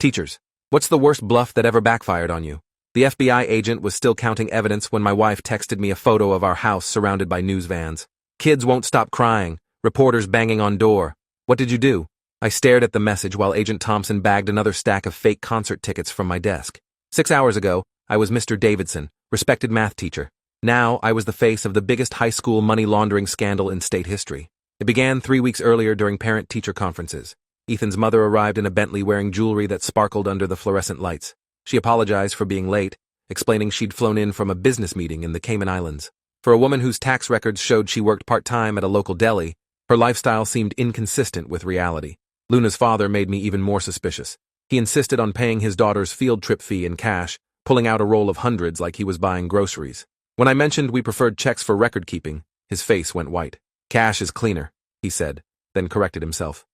Teachers, what's the worst bluff that ever backfired on you? The FBI agent was still counting evidence when my wife texted me a photo of our house surrounded by news vans. Kids won't stop crying, reporters banging on door. What did you do? I stared at the message while Agent Thompson bagged another stack of fake concert tickets from my desk. 6 hours ago, I was Mr. Davidson, respected math teacher. Now, I was the face of the biggest high school money laundering scandal in state history. It began 3 weeks earlier during parent-teacher conferences. Ethan's mother arrived in a Bentley wearing jewelry that sparkled under the fluorescent lights. She apologized for being late, explaining she'd flown in from a business meeting in the Cayman Islands. For a woman whose tax records showed she worked part-time at a local deli, her lifestyle seemed inconsistent with reality. Luna's father made me even more suspicious. He insisted on paying his daughter's field trip fee in cash, pulling out a roll of hundreds like he was buying groceries. When I mentioned we preferred checks for record-keeping, his face went white. Cash is cleaner, he said, then corrected himself.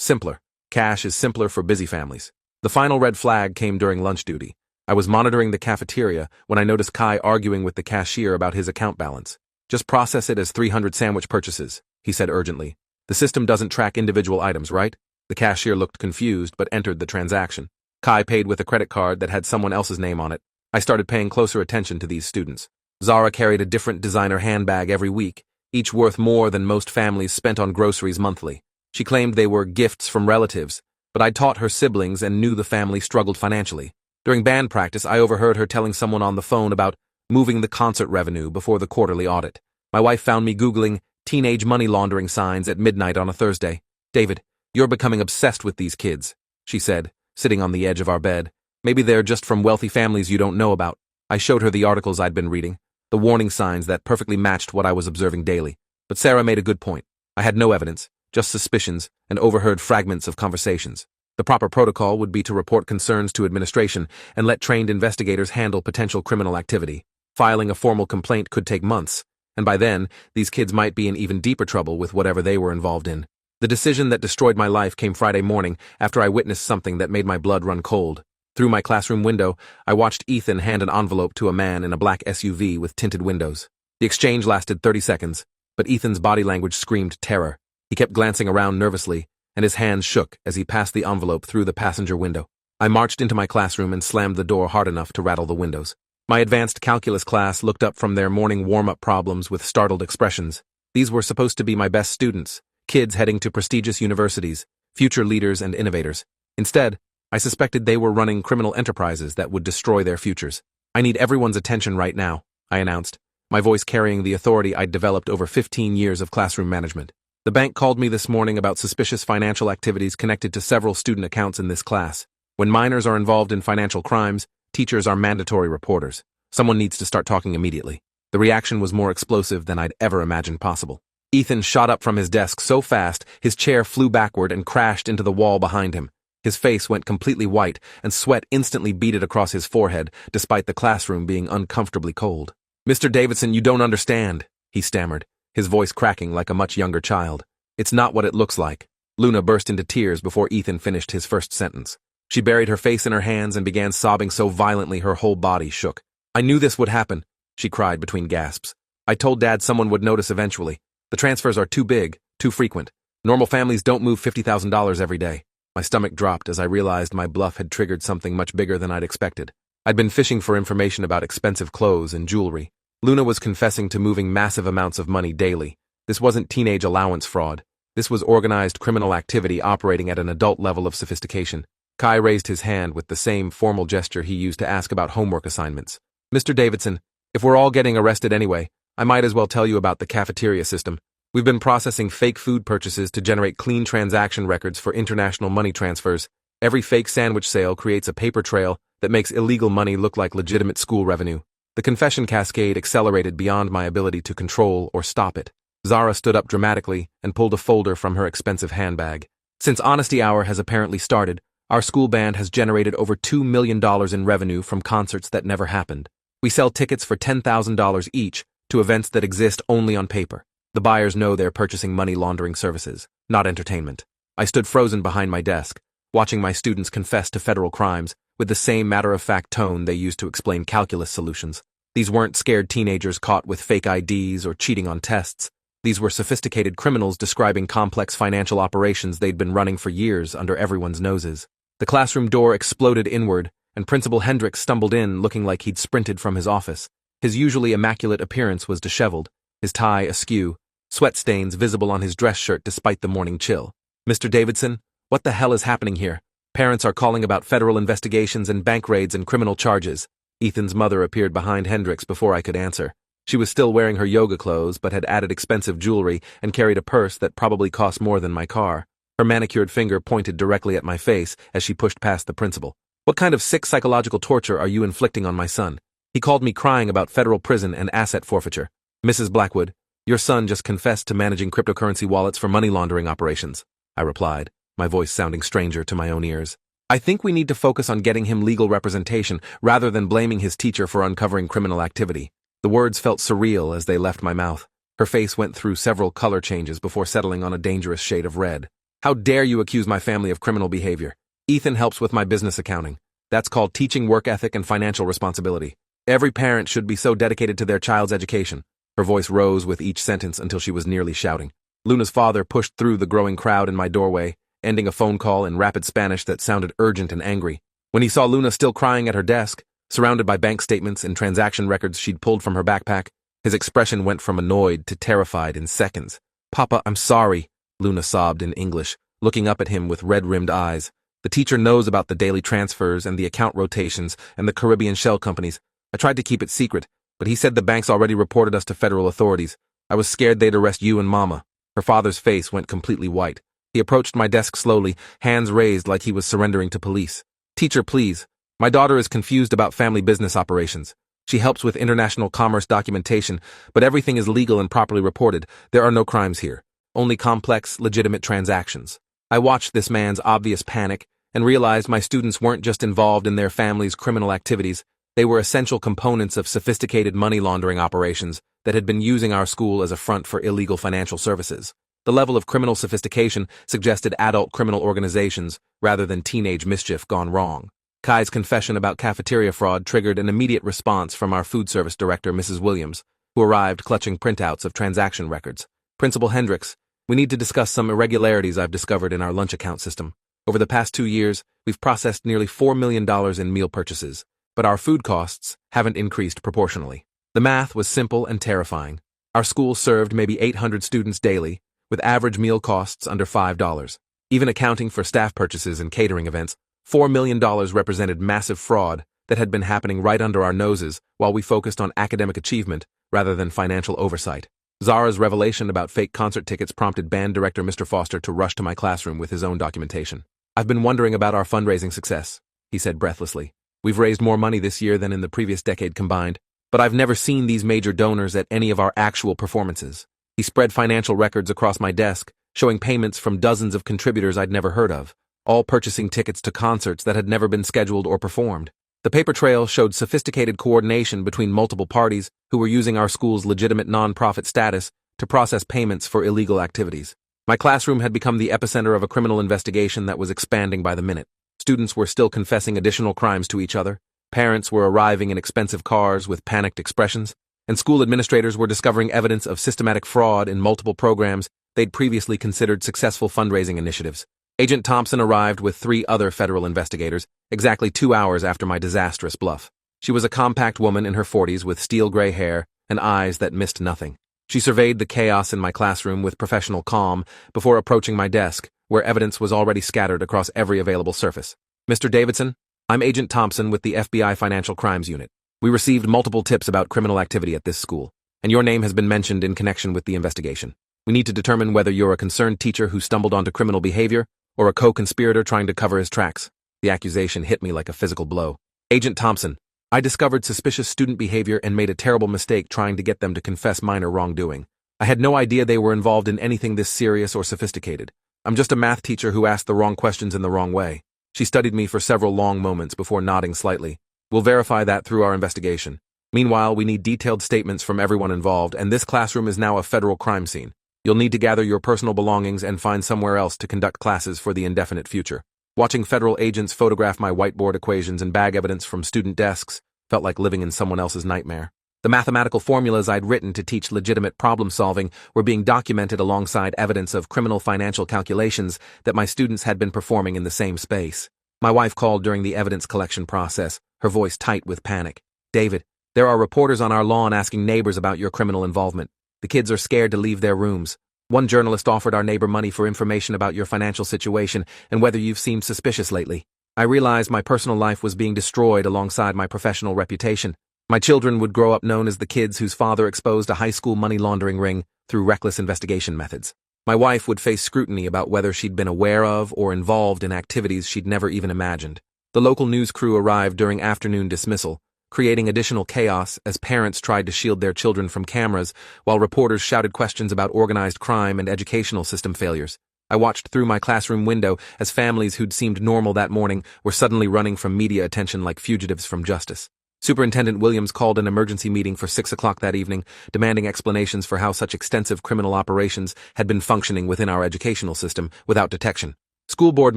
Simpler. Cash is simpler for busy families. The final red flag came during lunch duty. I was monitoring the cafeteria when I noticed Kai arguing with the cashier about his account balance. Just process it as 300 sandwich purchases, he said urgently. The system doesn't track individual items, right? The cashier looked confused but entered the transaction. Kai paid with a credit card that had someone else's name on it. I started paying closer attention to these students. Zara carried a different designer handbag every week, each worth more than most families spent on groceries monthly. She claimed they were gifts from relatives, but I'd taught her siblings and knew the family struggled financially. During band practice, I overheard her telling someone on the phone about moving the concert revenue before the quarterly audit. My wife found me Googling teenage money laundering signs at midnight on a Thursday. David, you're becoming obsessed with these kids, she said, sitting on the edge of our bed. Maybe they're just from wealthy families you don't know about. I showed her the articles I'd been reading, the warning signs that perfectly matched what I was observing daily. But Sarah made a good point. I had no evidence, just suspicions, and overheard fragments of conversations. The proper protocol would be to report concerns to administration and let trained investigators handle potential criminal activity. Filing a formal complaint could take months, and by then, these kids might be in even deeper trouble with whatever they were involved in. The decision that destroyed my life came Friday morning after I witnessed something that made my blood run cold. Through my classroom window, I watched Ethan hand an envelope to a man in a black SUV with tinted windows. The exchange lasted 30 seconds, but Ethan's body language screamed terror. He kept glancing around nervously, and his hands shook as he passed the envelope through the passenger window. I marched into my classroom and slammed the door hard enough to rattle the windows. My advanced calculus class looked up from their morning warm-up problems with startled expressions. These were supposed to be my best students, kids heading to prestigious universities, future leaders and innovators. Instead, I suspected they were running criminal enterprises that would destroy their futures. I need everyone's attention right now, I announced, my voice carrying the authority I'd developed over 15 years of classroom management. The bank called me this morning about suspicious financial activities connected to several student accounts in this class. When minors are involved in financial crimes, teachers are mandatory reporters. Someone needs to start talking immediately. The reaction was more explosive than I'd ever imagined possible. Ethan shot up from his desk so fast, his chair flew backward and crashed into the wall behind him. His face went completely white, and sweat instantly beaded across his forehead, despite the classroom being uncomfortably cold. "Mr. Davidson, you don't understand," he stammered, his voice cracking like a much younger child. "It's not what it looks like." Luna burst into tears before Ethan finished his first sentence. She buried her face in her hands and began sobbing so violently her whole body shook. "I knew this would happen," she cried between gasps. "I told Dad someone would notice eventually. The transfers are too big, too frequent. Normal families don't move $50,000 every day." My stomach dropped as I realized my bluff had triggered something much bigger than I'd expected. I'd been fishing for information about expensive clothes and jewelry. Luna was confessing to moving massive amounts of money daily. This wasn't teenage allowance fraud. This was organized criminal activity operating at an adult level of sophistication. Kai raised his hand with the same formal gesture he used to ask about homework assignments. "Mr. Davidson, if we're all getting arrested anyway, I might as well tell you about the cafeteria system. We've been processing fake food purchases to generate clean transaction records for international money transfers. Every fake sandwich sale creates a paper trail that makes illegal money look like legitimate school revenue." The confession cascade accelerated beyond my ability to control or stop it. Zara stood up dramatically and pulled a folder from her expensive handbag. "Since Honesty Hour has apparently started, our school band has generated over $2 million in revenue from concerts that never happened. We sell tickets for $10,000 each to events that exist only on paper. The buyers know they're purchasing money laundering services, not entertainment." I stood frozen behind my desk, watching my students confess to federal crimes with the same matter-of-fact tone they used to explain calculus solutions. These weren't scared teenagers caught with fake IDs or cheating on tests. These were sophisticated criminals describing complex financial operations they'd been running for years under everyone's noses. The classroom door exploded inward, and Principal Hendricks stumbled in looking like he'd sprinted from his office. His usually immaculate appearance was disheveled, his tie askew, sweat stains visible on his dress shirt despite the morning chill. "Mr. Davidson, what the hell is happening here? Parents are calling about federal investigations and bank raids and criminal charges." Ethan's mother appeared behind Hendricks before I could answer. She was still wearing her yoga clothes but had added expensive jewelry and carried a purse that probably cost more than my car. Her manicured finger pointed directly at my face as she pushed past the principal. "What kind of sick psychological torture are you inflicting on my son? He called me crying about federal prison and asset forfeiture. Mrs. Blackwood, your son just confessed to managing cryptocurrency wallets for money laundering operations," I replied, my voice sounding stranger to my own ears. "I think we need to focus on getting him legal representation rather than blaming his teacher for uncovering criminal activity." The words felt surreal as they left my mouth. Her face went through several color changes before settling on a dangerous shade of red. "How dare you accuse my family of criminal behavior? Ethan helps with my business accounting. That's called teaching work ethic and financial responsibility. Every parent should be so dedicated to their child's education." Her voice rose with each sentence until she was nearly shouting. Luna's father pushed through the growing crowd in my doorway, ending a phone call in rapid Spanish that sounded urgent and angry. When he saw Luna still crying at her desk, surrounded by bank statements and transaction records she'd pulled from her backpack, his expression went from annoyed to terrified in seconds. "Papa, I'm sorry," Luna sobbed in English, looking up at him with red-rimmed eyes. "The teacher knows about the daily transfers and the account rotations and the Caribbean shell companies. I tried to keep it secret, but he said the banks already reported us to federal authorities. I was scared they'd arrest you and Mama." Her father's face went completely white. He approached my desk slowly, hands raised like he was surrendering to police. "Teacher, please. My daughter is confused about family business operations. She helps with international commerce documentation, but everything is legal and properly reported. There are no crimes here. Only complex, legitimate transactions." I watched this man's obvious panic and realized my students weren't just involved in their family's criminal activities. They were essential components of sophisticated money laundering operations that had been using our school as a front for illegal financial services. The level of criminal sophistication suggested adult criminal organizations rather than teenage mischief gone wrong. Kai's confession about cafeteria fraud triggered an immediate response from our food service director, Mrs. Williams, who arrived clutching printouts of transaction records. "Principal Hendricks, we need to discuss some irregularities I've discovered in our lunch account system. Over the past 2 years, we've processed nearly $4 million in meal purchases, but our food costs haven't increased proportionally." The math was simple and terrifying. Our school served maybe 800 students daily, with average meal costs under $5. Even accounting for staff purchases and catering events, $4 million represented massive fraud that had been happening right under our noses while we focused on academic achievement rather than financial oversight. Zara's revelation about fake concert tickets prompted band director Mr. Foster to rush to my classroom with his own documentation. "I've been wondering about our fundraising success," he said breathlessly. "We've raised more money this year than in the previous decade combined, but I've never seen these major donors at any of our actual performances." He spread financial records across my desk, showing payments from dozens of contributors I'd never heard of, all purchasing tickets to concerts that had never been scheduled or performed. The paper trail showed sophisticated coordination between multiple parties who were using our school's legitimate nonprofit status to process payments for illegal activities. My classroom had become the epicenter of a criminal investigation that was expanding by the minute. Students were still confessing additional crimes to each other, parents were arriving in expensive cars with panicked expressions, and school administrators were discovering evidence of systematic fraud in multiple programs they'd previously considered successful fundraising initiatives. Agent Thompson arrived with 3 other federal investigators, exactly 2 hours after my disastrous bluff. She was a compact woman in her 40s with steel gray hair and eyes that missed nothing. She surveyed the chaos in my classroom with professional calm before approaching my desk, where evidence was already scattered across every available surface. "Mr. Davidson, I'm Agent Thompson with the FBI Financial Crimes Unit. We received multiple tips about criminal activity at this school, and your name has been mentioned in connection with the investigation. We need to determine whether you're a concerned teacher who stumbled onto criminal behavior or a co-conspirator trying to cover his tracks." The accusation hit me like a physical blow. "Agent Thompson, I discovered suspicious student behavior and made a terrible mistake trying to get them to confess minor wrongdoing. I had no idea they were involved in anything this serious or sophisticated. I'm just a math teacher who asked the wrong questions in the wrong way." She studied me for several long moments before nodding slightly. "We'll verify that through our investigation. Meanwhile, we need detailed statements from everyone involved, and this classroom is now a federal crime scene. You'll need to gather your personal belongings and find somewhere else to conduct classes for the indefinite future." Watching federal agents photograph my whiteboard equations and bag evidence from student desks felt like living in someone else's nightmare. The mathematical formulas I'd written to teach legitimate problem-solving were being documented alongside evidence of criminal financial calculations that my students had been performing in the same space. My wife called during the evidence collection process, her voice tight with panic. "David, there are reporters on our lawn asking neighbors about your criminal involvement. The kids are scared to leave their rooms. One journalist offered our neighbor money for information about your financial situation and whether you've seemed suspicious lately." I realized my personal life was being destroyed alongside my professional reputation. My children would grow up known as the kids whose father exposed a high school money laundering ring through reckless investigation methods. My wife would face scrutiny about whether she'd been aware of or involved in activities she'd never even imagined. The local news crew arrived during afternoon dismissal, creating additional chaos as parents tried to shield their children from cameras while reporters shouted questions about organized crime and educational system failures. I watched through my classroom window as families who'd seemed normal that morning were suddenly running from media attention like fugitives from justice. Superintendent Williams called an emergency meeting for 6 o'clock that evening, demanding explanations for how such extensive criminal operations had been functioning within our educational system without detection. School board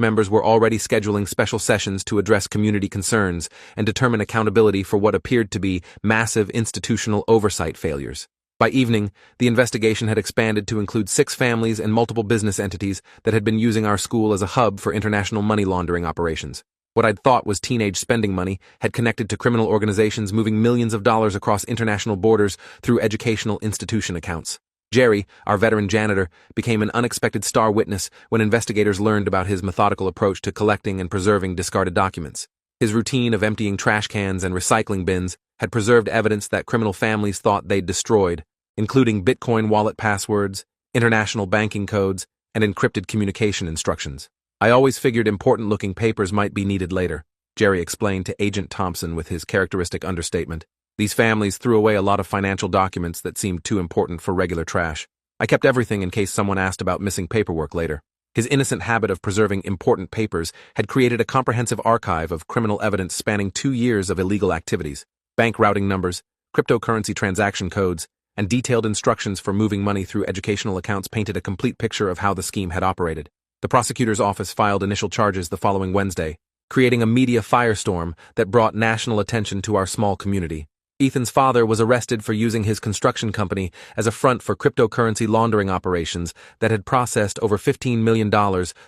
members were already scheduling special sessions to address community concerns and determine accountability for what appeared to be massive institutional oversight failures. By evening, the investigation had expanded to include 6 families and multiple business entities that had been using our school as a hub for international money laundering operations. What I'd thought was teenage spending money had connected to criminal organizations moving millions of dollars across international borders through educational institution accounts. Jerry, our veteran janitor, became an unexpected star witness when investigators learned about his methodical approach to collecting and preserving discarded documents. His routine of emptying trash cans and recycling bins had preserved evidence that criminal families thought they'd destroyed, including Bitcoin wallet passwords, international banking codes, and encrypted communication instructions. "I always figured important-looking papers might be needed later," Jerry explained to Agent Thompson with his characteristic understatement. "These families threw away a lot of financial documents that seemed too important for regular trash. I kept everything in case someone asked about missing paperwork later." His innocent habit of preserving important papers had created a comprehensive archive of criminal evidence spanning 2 years of illegal activities, bank routing numbers, cryptocurrency transaction codes, and detailed instructions for moving money through educational accounts painted a complete picture of how the scheme had operated. The prosecutor's office filed initial charges the following Wednesday, creating a media firestorm that brought national attention to our small community. Ethan's father was arrested for using his construction company as a front for cryptocurrency laundering operations that had processed over $15 million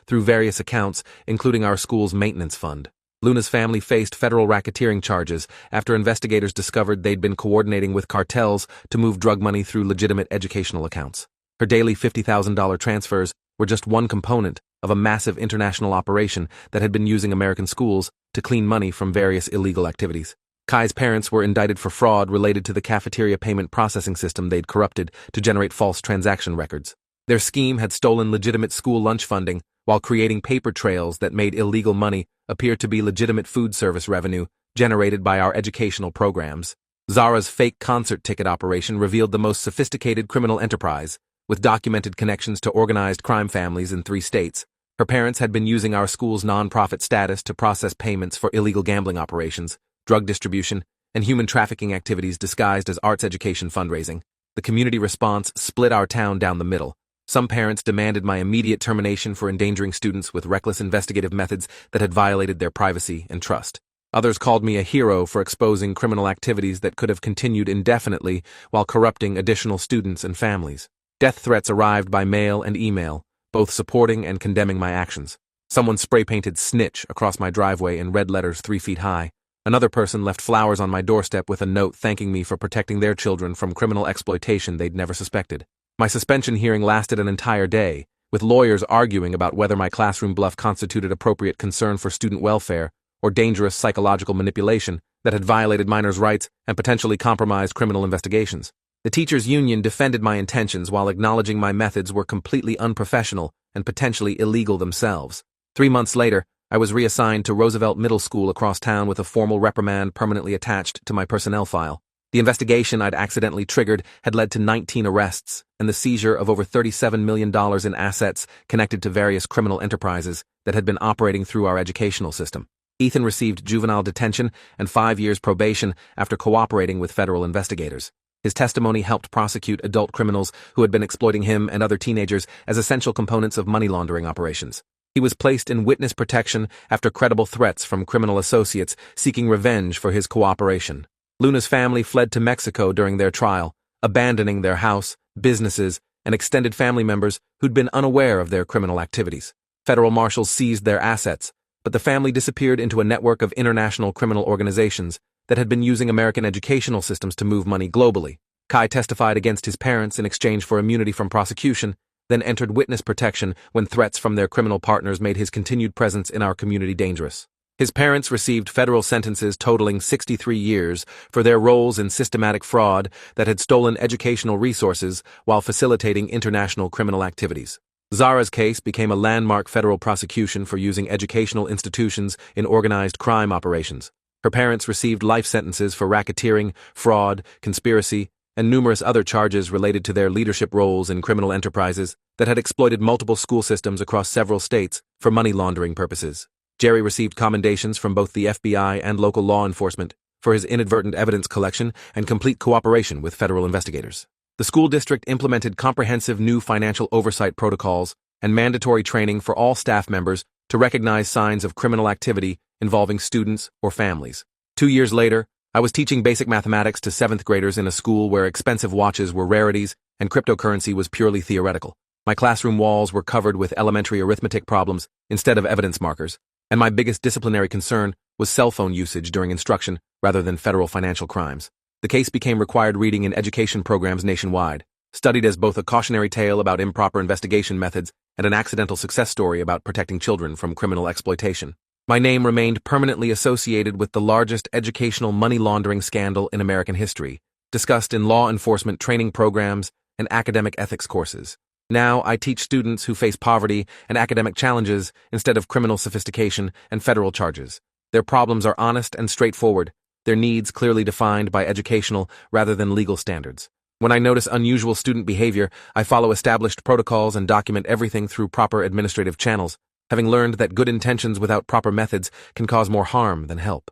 through various accounts, including our school's maintenance fund. Luna's family faced federal racketeering charges after investigators discovered they'd been coordinating with cartels to move drug money through legitimate educational accounts. Her daily $50,000 transfers were just one component of a massive international operation that had been using American schools to clean money from various illegal activities. Kai's parents were indicted for fraud related to the cafeteria payment processing system they'd corrupted to generate false transaction records. Their scheme had stolen legitimate school lunch funding while creating paper trails that made illegal money appear to be legitimate food service revenue generated by our educational programs. Zara's fake concert ticket operation revealed the most sophisticated criminal enterprise, with documented connections to organized crime families in 3 states. Her parents had been using our school's nonprofit status to process payments for illegal gambling operations, drug distribution, and human trafficking activities disguised as arts education fundraising. The community response split our town down the middle. Some parents demanded my immediate termination for endangering students with reckless investigative methods that had violated their privacy and trust. Others called me a hero for exposing criminal activities that could have continued indefinitely while corrupting additional students and families. Death threats arrived by mail and email, both supporting and condemning my actions. Someone spray-painted "snitch" across my driveway in red letters 3 feet high. Another person left flowers on my doorstep with a note thanking me for protecting their children from criminal exploitation they'd never suspected. My suspension hearing lasted an entire day, with lawyers arguing about whether my classroom bluff constituted appropriate concern for student welfare or dangerous psychological manipulation that had violated minors' rights and potentially compromised criminal investigations. The teachers' union defended my intentions while acknowledging my methods were completely unprofessional and potentially illegal themselves. 3 months later, I was reassigned to Roosevelt Middle School across town with a formal reprimand permanently attached to my personnel file. The investigation I'd accidentally triggered had led to 19 arrests and the seizure of over $37 million in assets connected to various criminal enterprises that had been operating through our educational system. Ethan received juvenile detention and 5 years probation after cooperating with federal investigators. His testimony helped prosecute adult criminals who had been exploiting him and other teenagers as essential components of money laundering operations. He was placed in witness protection after credible threats from criminal associates seeking revenge for his cooperation. Luna's family fled to Mexico during their trial, abandoning their house, businesses, and extended family members who'd been unaware of their criminal activities. Federal marshals seized their assets, but the family disappeared into a network of international criminal organizations that had been using American educational systems to move money globally. Kai testified against his parents in exchange for immunity from prosecution, then entered witness protection when threats from their criminal partners made his continued presence in our community dangerous. His parents received federal sentences totaling 63 years for their roles in systematic fraud that had stolen educational resources while facilitating international criminal activities. Zara's case became a landmark federal prosecution for using educational institutions in organized crime operations. Her parents received life sentences for racketeering, fraud, conspiracy, and numerous other charges related to their leadership roles in criminal enterprises that had exploited multiple school systems across several states for money laundering purposes. Jerry received commendations from both the FBI and local law enforcement for his inadvertent evidence collection and complete cooperation with federal investigators. The school district implemented comprehensive new financial oversight protocols and mandatory training for all staff members to recognize signs of criminal activity involving students or families. 2 years later, I was teaching basic mathematics to 7th graders in a school where expensive watches were rarities and cryptocurrency was purely theoretical. My classroom walls were covered with elementary arithmetic problems instead of evidence markers, and my biggest disciplinary concern was cell phone usage during instruction rather than federal financial crimes. The case became required reading in education programs nationwide, studied as both a cautionary tale about improper investigation methods and an accidental success story about protecting children from criminal exploitation. My name remained permanently associated with the largest educational money laundering scandal in American history, discussed in law enforcement training programs and academic ethics courses. Now I teach students who face poverty and academic challenges instead of criminal sophistication and federal charges. Their problems are honest and straightforward, their needs clearly defined by educational rather than legal standards. When I notice unusual student behavior, I follow established protocols and document everything through proper administrative channels, having learned that good intentions without proper methods can cause more harm than help.